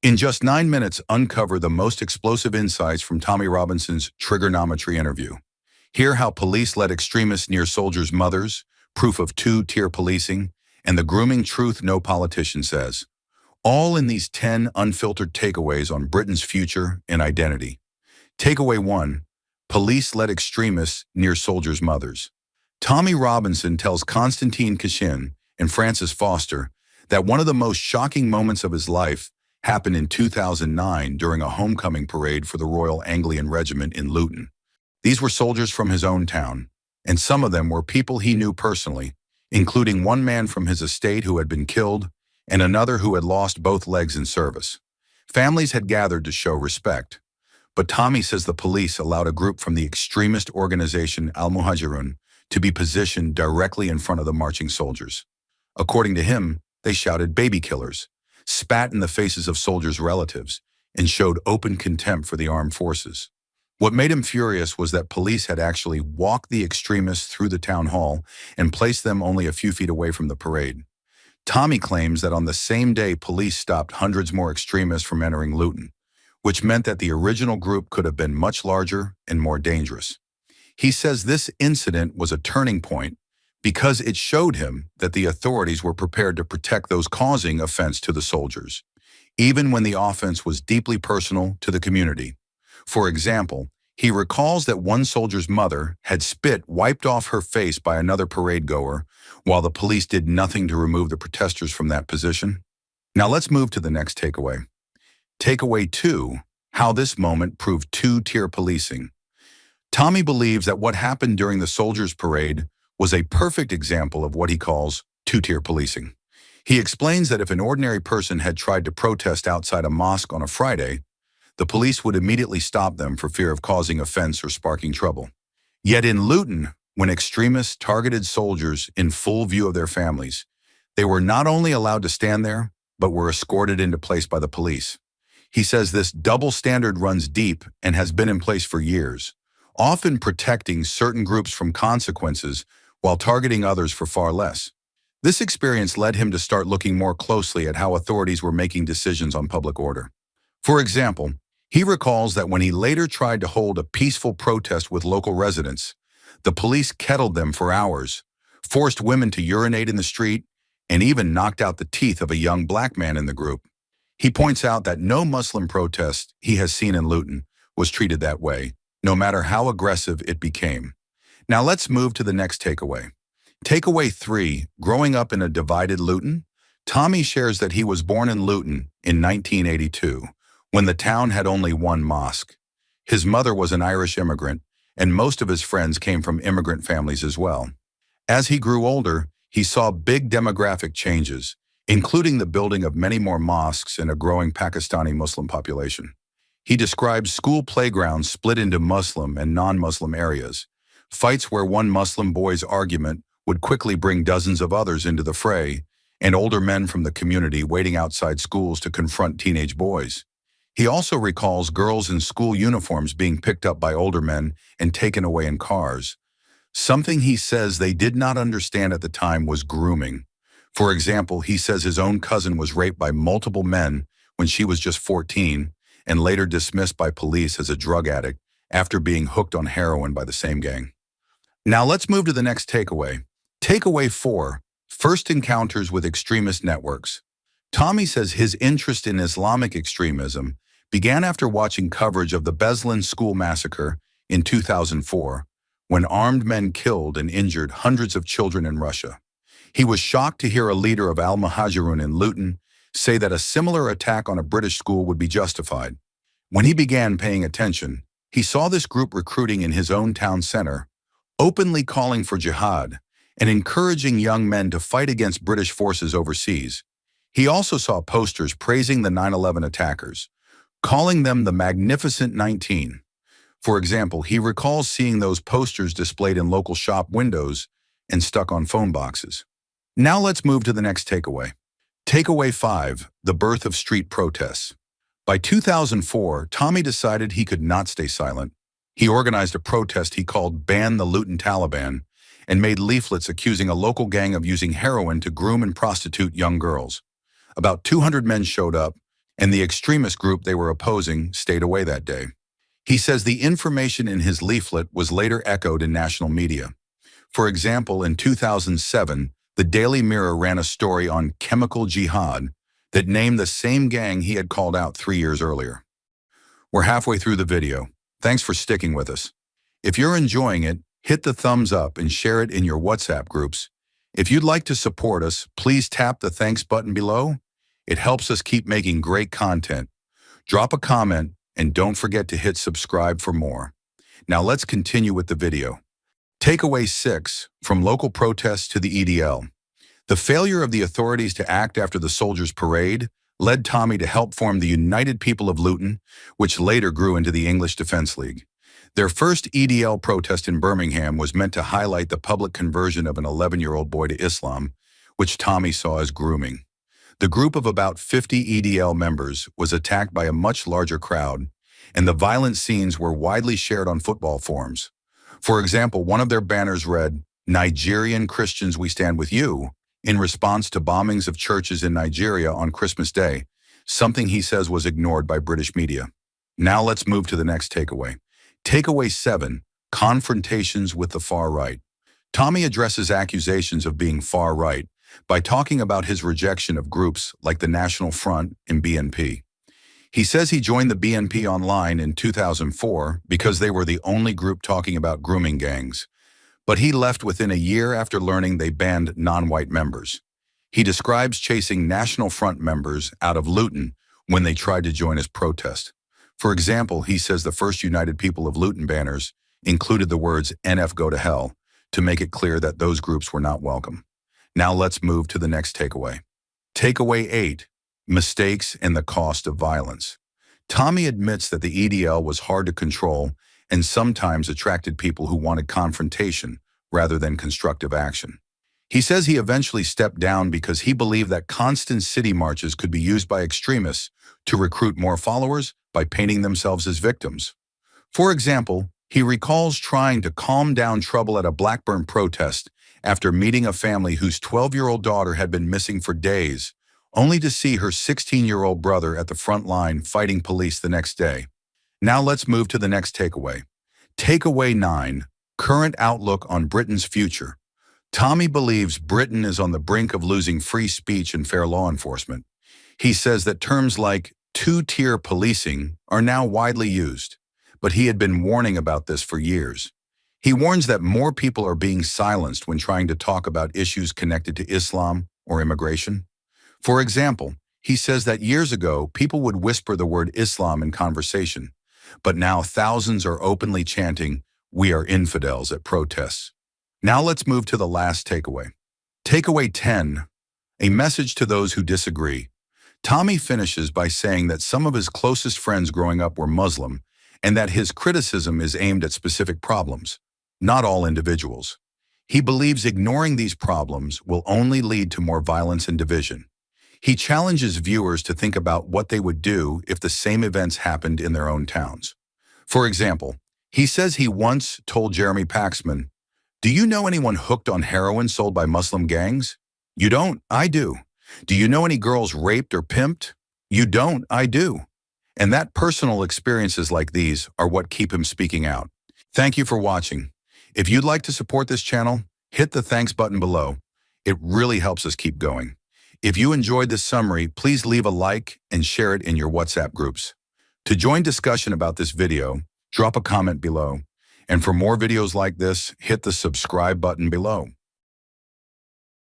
In just 9 minutes, uncover the most explosive insights from Tommy Robinson's Triggernometry interview. Hear how police led extremists near soldiers' mothers, proof of two-tier policing, and the grooming truth no politician says. All in these 10 unfiltered takeaways on Britain's future and identity. Takeaway 1. Police led extremists near soldiers' mothers. Tommy Robinson tells Konstantin Kisin and Francis Foster that one of the most shocking moments of his life happened in 2009 during a homecoming parade for the Royal Anglian Regiment in Luton. These were soldiers from his own town, and some of them were people he knew personally, including one man from his estate who had been killed and another who had lost both legs in service. Families had gathered to show respect, but Tommy says the police allowed a group from the extremist organization Al-Muhajirun to be positioned directly in front of the marching soldiers. According to him, they shouted "baby killers," spat in the faces of soldiers' relatives, and showed open contempt for the armed forces. What made him furious was that police had actually walked the extremists through the town hall and placed them only a few feet away from the parade. Tommy claims that on the same day police stopped hundreds more extremists from entering Luton, which meant that the original group could have been much larger and more dangerous. He says this incident was a turning point because it showed him that the authorities were prepared to protect those causing offense to the soldiers, even when the offense was deeply personal to the community. For example, he recalls that one soldier's mother had spit wiped off her face by another parade goer, while the police did nothing to remove the protesters from that position. Now let's move to the next takeaway. Takeaway 2, how this moment proved two-tier policing. Tommy believes that what happened during the soldiers' parade was a perfect example of what he calls two-tier policing. He explains that if an ordinary person had tried to protest outside a mosque on a Friday, the police would immediately stop them for fear of causing offense or sparking trouble. Yet in Luton, when extremists targeted soldiers in full view of their families, they were not only allowed to stand there, but were escorted into place by the police. He says this double standard runs deep and has been in place for years, often protecting certain groups from consequences while targeting others for far less. This experience led him to start looking more closely at how authorities were making decisions on public order. For example, he recalls that when he later tried to hold a peaceful protest with local residents, the police kettled them for hours, forced women to urinate in the street, and even knocked out the teeth of a young black man in the group. He points out that no Muslim protest he has seen in Luton was treated that way, no matter how aggressive it became. Now let's move to the next takeaway. Takeaway 3, growing up in a divided Luton. Tommy shares that he was born in Luton in 1982, when the town had only one mosque. His mother was an Irish immigrant, and most of his friends came from immigrant families as well. As he grew older, he saw big demographic changes, including the building of many more mosques and a growing Pakistani Muslim population. He describes school playgrounds split into Muslim and non-Muslim areas, fights where one Muslim boy's argument would quickly bring dozens of others into the fray, and older men from the community waiting outside schools to confront teenage boys. He also recalls girls in school uniforms being picked up by older men and taken away in cars. Something he says they did not understand at the time was grooming. For example, he says his own cousin was raped by multiple men when she was just 14 and later dismissed by police as a drug addict after being hooked on heroin by the same gang. Now let's move to the next takeaway. Takeaway 4, first encounters with extremist networks. Tommy says his interest in Islamic extremism began after watching coverage of the Beslan school massacre in 2004, when armed men killed and injured hundreds of children in Russia. He was shocked to hear a leader of Al-Muhajirun in Luton say that a similar attack on a British school would be justified. When he began paying attention, he saw this group recruiting in his own town center, openly calling for jihad and encouraging young men to fight against British forces overseas. He also saw posters praising the 9/11 attackers, calling them the Magnificent 19. For example, he recalls seeing those posters displayed in local shop windows and stuck on phone boxes. Now let's move to the next takeaway. Takeaway 5, the birth of street protests. By 2004, Tommy decided he could not stay silent. He organized a protest he called Ban the Luton Taliban and made leaflets accusing a local gang of using heroin to groom and prostitute young girls. About 200 men showed up, and the extremist group they were opposing stayed away that day. He says the information in his leaflet was later echoed in national media. For example, in 2007, the Daily Mirror ran a story on chemical jihad that named the same gang he had called out 3 years earlier. We're halfway through the video. Thanks for sticking with us. If you're enjoying it, hit the thumbs up and share it in your WhatsApp groups. If you'd like to support us, please tap the thanks button below. It helps us keep making great content. Drop a comment and don't forget to hit subscribe for more. Now let's continue with the video. Takeaway 6, from local protests to the EDL. The failure of the authorities to act after the soldiers' parade led Tommy to help form the United People of Luton, which later grew into the English Defence League. Their first EDL protest in Birmingham was meant to highlight the public conversion of an 11-year-old boy to Islam, which Tommy saw as grooming. The group of about 50 EDL members was attacked by a much larger crowd, and the violent scenes were widely shared on football forums. For example, one of their banners read, "Nigerian Christians, we stand with you," in response to bombings of churches in Nigeria on Christmas Day, something he says was ignored by British media. Now let's move to the next takeaway. Takeaway 7, Confrontations with the far right. Tommy addresses accusations of being far right by talking about his rejection of groups like the National Front and BNP. He says he joined the BNP online in 2004 because they were the only group talking about grooming gangs, but he left within a year after learning they banned non-white members. He describes chasing National Front members out of Luton when they tried to join his protest. For example, he says the first United People of Luton banners included the words "NF go to hell" to make it clear that those groups were not welcome. Now let's move to the next takeaway. Takeaway 8, Mistakes and the Cost of Violence. Tommy admits that the EDL was hard to control and sometimes attracted people who wanted confrontation rather than constructive action. He says he eventually stepped down because he believed that constant city marches could be used by extremists to recruit more followers by painting themselves as victims. For example, he recalls trying to calm down trouble at a Blackburn protest after meeting a family whose 12-year-old daughter had been missing for days, only to see her 16-year-old brother at the front line fighting police the next day. Now let's move to the next takeaway. Takeaway 9, Current Outlook on Britain's Future. Tommy believes Britain is on the brink of losing free speech and fair law enforcement. He says that terms like two-tier policing are now widely used, but he had been warning about this for years. He warns that more people are being silenced when trying to talk about issues connected to Islam or immigration. For example, he says that years ago, people would whisper the word Islam in conversation, but now thousands are openly chanting, "We are infidels" at protests. Now let's move to the last takeaway. Takeaway 10, a message to those who disagree. Tommy finishes by saying that some of his closest friends growing up were Muslim and that his criticism is aimed at specific problems, not all individuals. He believes ignoring these problems will only lead to more violence and division. He challenges viewers to think about what they would do if the same events happened in their own towns. For example, he says he once told Jeremy Paxman, "Do you know anyone hooked on heroin sold by Muslim gangs? You don't? I do. Do you know any girls raped or pimped? You don't? I do." And that personal experiences like these are what keep him speaking out. Thank you for watching. If you'd like to support this channel, hit the thanks button below. It really helps us keep going. If you enjoyed this summary, please leave a like and share it in your WhatsApp groups. To join discussion about this video, drop a comment below. And for more videos like this, hit the subscribe button below.